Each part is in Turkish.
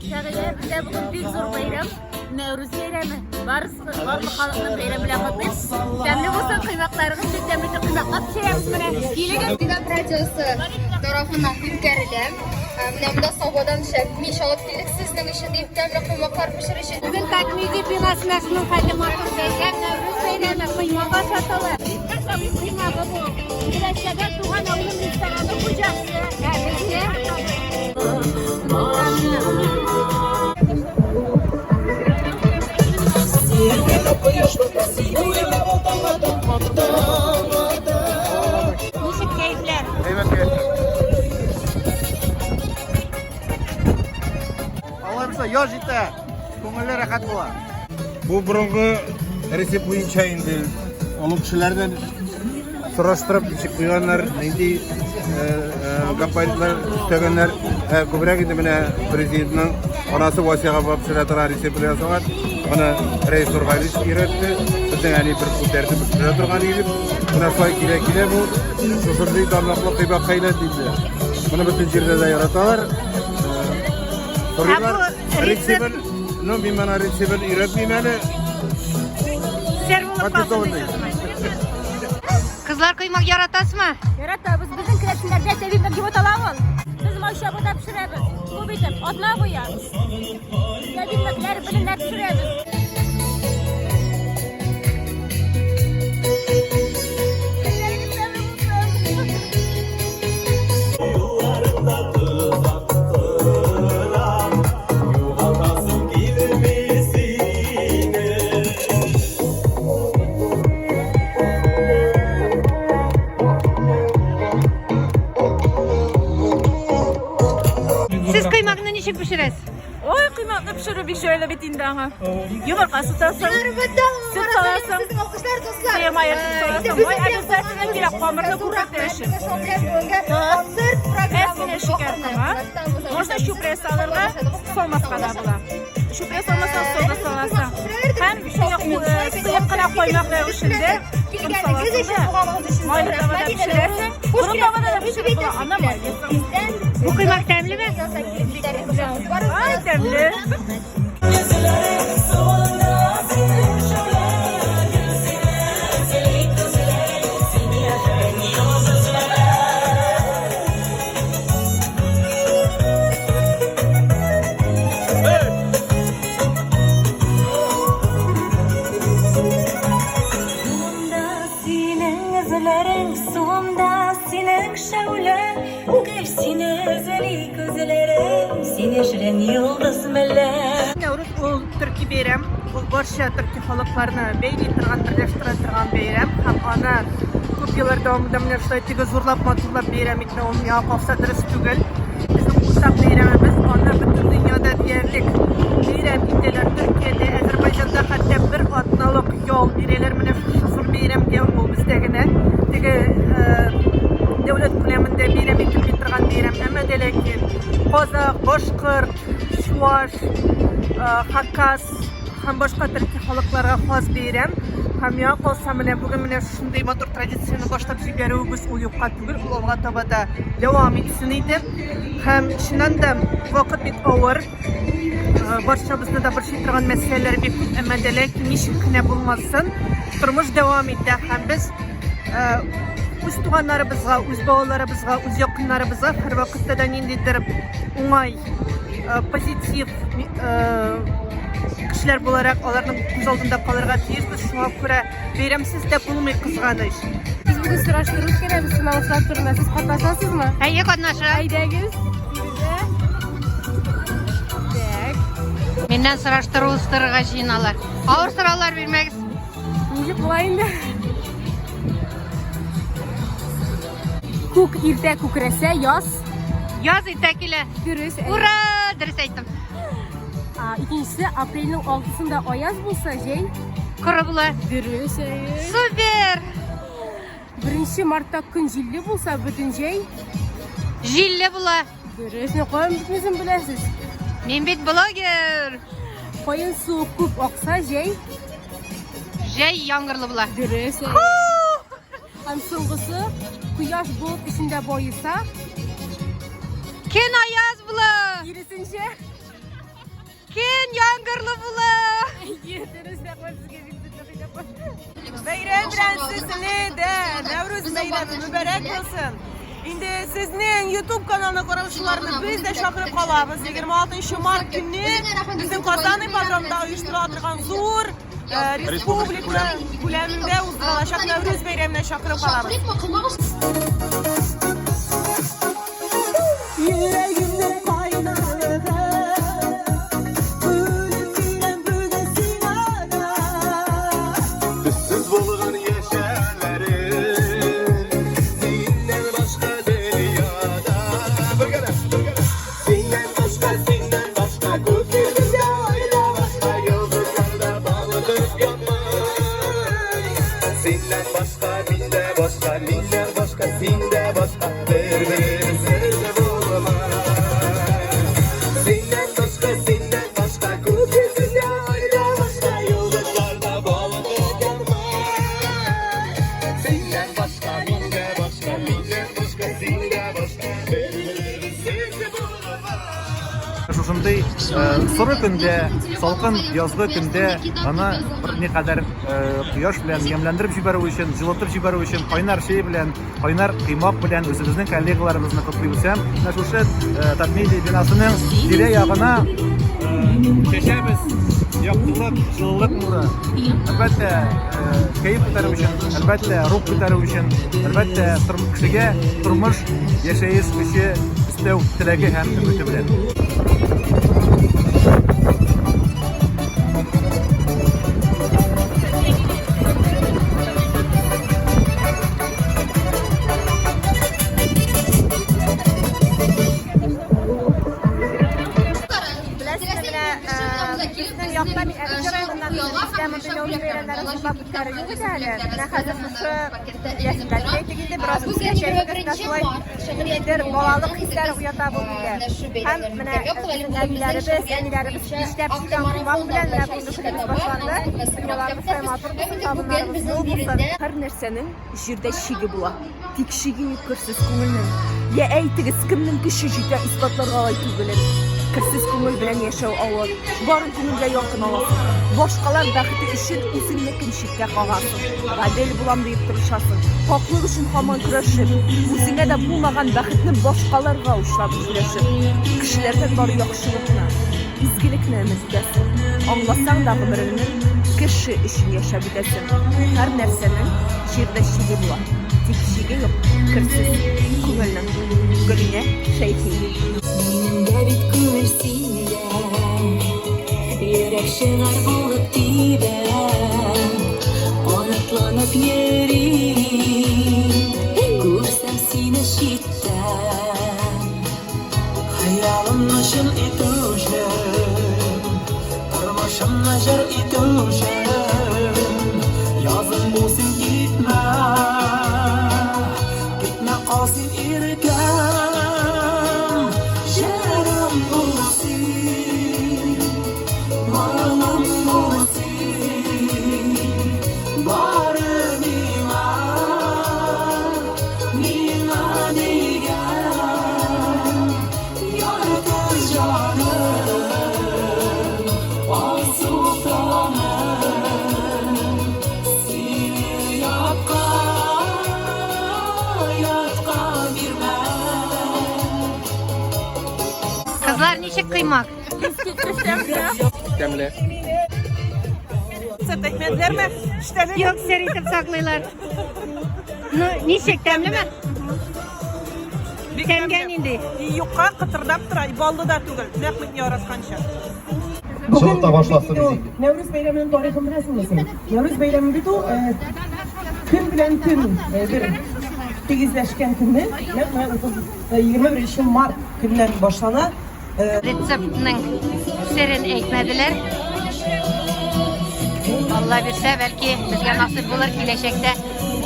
Şöyle bize bugün büyük zor bayram. Nevruz bayrami. Barlı halkının bayramı bilen katlıyız. Demli olsa kıymaklarımız biz demli kıymaklar pişiremiz mene. Iyiliğin Dida Prodyusu tarafından bildirildi. Namda Savodan şef Mişalat Filik sizden işi deyip demli kıymaklar pişirişi. Bugün takmidi binasınasının kaydımaklı bayram. Nevruz bayrami kıymağa satılır. Tabii kıymağı bu. Güneşlerde tuğan oğlum restoranı kucaksı. Gelmesi. Müzik keyifler. Evet. Allah'ımsa yoz ite. Ko'ngillar rahat bo'lar. Bu burungi resept bo'yicha endi olib kishilardan surashtirib ichib qo'yganlar, endi gapaytlar istaganlar ko'proq endi mana prezidentning onasi vasiyaga borib shiratoran reseptlar yasagan. Bana reis organiz üretti. Bizden yani bir kuterdi bir şiratoran organiz. Buna soy kile bu. Şoförlüğü damlakla kıymak kayla deydi. Bunu bütün cirde de yaratalar. Soruyorlar. Reçebel, no bimana reçebel üretmeyeli. Kızlar kıymak yaratas mı? Yaratıyoruz. Bizim kreatiflerde tebrik gibi talavul. Biz maşabıda pişiremiz. Bu bizim. Otla koyarız. Tebikler bilinler pişiremiz. Siz kıymakla nişik pişiririz? Oy kıymakla pişiriyor şöyle bittiğinde ha. Yumurta sıtarsın. Süt salarsın. Kıyım ayırsın. Oy adresine bir hamurda kurak değişir. Hepsine şeker tamam. Orada şüpres alırlar. Solmaz kadar bula. Şüpres olmasa soda salarsan. Hem sıyıp kırak koymakla şimdi. Kim salarsın da. Maylı tavada pişirirsin. Kuru tavada da pişirir bula. Anlamayın. Bu kıymak demli mi? Ay demli. Nevruz ol Türkiye bayram, ol barcha Türkiye halklarını beyletirgan, birleştiren bayram. Hem ana ko'p yıllar davomida mana shunday tega zo'rlab motivlab bayram etni o'nga qolsadirish tugul. Bizim o'rtaq bayramimiz ana butun dunyoda deyarli bayram etalar. Turkiyada, Ozarbayjonda hatto bir otnaliq yo'l beralar mana shu zo'r bayram deya ol bizdagina. Tega davlat ko'lamida bayram etilib turgan bayram. Ammo lekin Qozoq, Boshqirt, Shuvash, Hakkas ham boshqa Turkiya xalqlariga xos bayram. Ham yo qolsa mana bugun mana shunday motor traditsiyani boshlab yuboruvimiz u yo'qqa tugul, ularga tabada davom etsin edi. Ham shundan vaqt bit over. Barchamizda da bir şey turgan masalalar bek amada lekin nishikna bo'lmasin. Turmush davom etdi. Ham biz o'z tuğanlarımızga, o'z bolalarımızga, o'z yaqinlarimizga har vaqtda nindidir o'ng'ay, pozitiv kishilar bo'larak ularning ko'z oldida qolirga tiyishmiz. Shunga ko'ra bayramsiz deb bo'lmay qizg'anish. Biz bugün sıraştırırız keremiz. Sınavlar turuna. Siz katlaşasınız mı? Hayır katnaşır. Haydagiz. Menden sıraştırı ıstırığa jinalar. Ağır sıralar vermeyiz. Nece bulayın da. Kuk irte kukrese yaz. Yaz itekile. Dürüst. Ura! Dürüst aytım. İkincisi April'in 6'sında ayaz bulsa Kuru bula. Dürüst. Süper. 1 Mart'ta gün jilli bulsa bütün Jille bula. Dürüst. Ne koyun bitmesin bilesiz. Men bit blogger. Koyun su kup oksa Jey yangırlı bula. Dürüst. Hem sonuncası kuyaş bulut içinde boyusa. Ken ayaz bula. Yirisince Bayram bilan sizini de Nevruz bayrami mübarek olsun. Endi sizning YouTube kanalına ko'rishlarni biz de chaqirib qolamiz. 26 mart kuni bizim Qozon ipodromida uyushtiriladigan zo'r respublika ko'lamida o'tkazilajak Nevruz bayramini chaqirib qolamiz. Yüreğimde kaynar Bulgan yeşerleri Sinden başka deryada Sinden başka Gökyüzünde ayda başka Yıldızlarda balık yanmay Sinden başka binde başka Linden başka sinde başka Birbirimizi bulmay Sinden başka Gökyüzünde ayda başka Yıldızlarda balık Шушындай соры көндә, салкын язгы көндә аны бер никадәр кояш белән ямьләндереп җибәрү өчен, җылытып җибәрү өчен кайнар чәй белән, кайнар кыймак белән үзебезнең коллегаларыбызны котлыйбыз һәм менә шушы Татмедиа бинасының тирә-ягына чәчәбез. Яктылык, җылылык нуры. Әлбәттә, кайф күтәрү өчен, әлбәттә, рух күтәрү өчен, әлбәттә, кешегә тормыш яшәеш көче истәү теләге һәм өмете белән. Balalık hisler uyata bu bile. Hem əbilərimiz, ənilərimiz işləb çıxan qıymaq bilən və bunu küremiz başlandı. Dünyalarımız saymatır bulsun, sabunlarımız yol bulsun. Her нәрсәнең җирдә шиге була. Тик шиге керсез күңелнең. Я әйтегез, кемнең көче җитә исбатларга әйтү белән. Керсез күңел белән яшәү авыр. Барын күңелгә якын аласың. Башкалар бәхете өчен үзеңнекен читкә кагасың. Гадел булам дип тырышасың. Хаклык өчен һаман көрәшеп, үзеңә дә булмаган бәхетне башкаларга учлап сөйләшеп. Кешеләрдән бары яхшылыкны, изгелекне өметтәсең. Аңласаң да гомереңне кеше өчен яшәп бетәсең. Һәр нәрсәнең җирдә шиге була. Тик шиге юк, керсез күңелнең. Гөлинә Шәйхи. Миндә бит күңел синдә, йөрәк шыңар булып тибә, канатланып йөрим, күрсәм сине читтән. Хыялымны шын итүчем, тормышымны җыр итүчем, язым булсын китмә, китмә калсын иркәм. Canım bulsun, malım bulsun, bari nima degan, yaratıcı canım, al sultanım, seni yatka birmem. Kızlar nişek kıymak. Тәмле. Sırt ekmekler mi? İşte Yok seritip saklıyorlar. Nişek temli mi? Temgen indi. Yuqa qıtırdap tura, ballı da tugul. Mehmet yaraskança. Çılta başlasın bizi. Nevruz Bayramı'nın tarihini bilirsin misin? Nevruz Bayramı bir gün bilen gün bir tegizleşken günü 21 Mart günden başlana Reseptinin serin ekmediler. Allah bilse belki bizge nasip olur gelecekte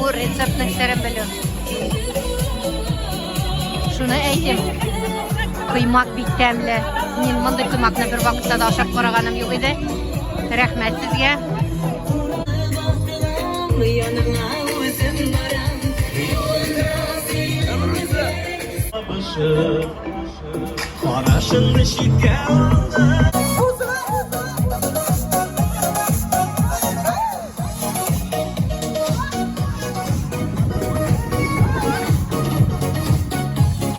bu reseptinin serin biliyor. Şunu eytim. Kıymak bit temli. Men bunday kıymakni bir vaqtda da aşab qaraganim yo'q edi. Rahmat sizga. Yanına özüm varam, Qarashimni shidga oldim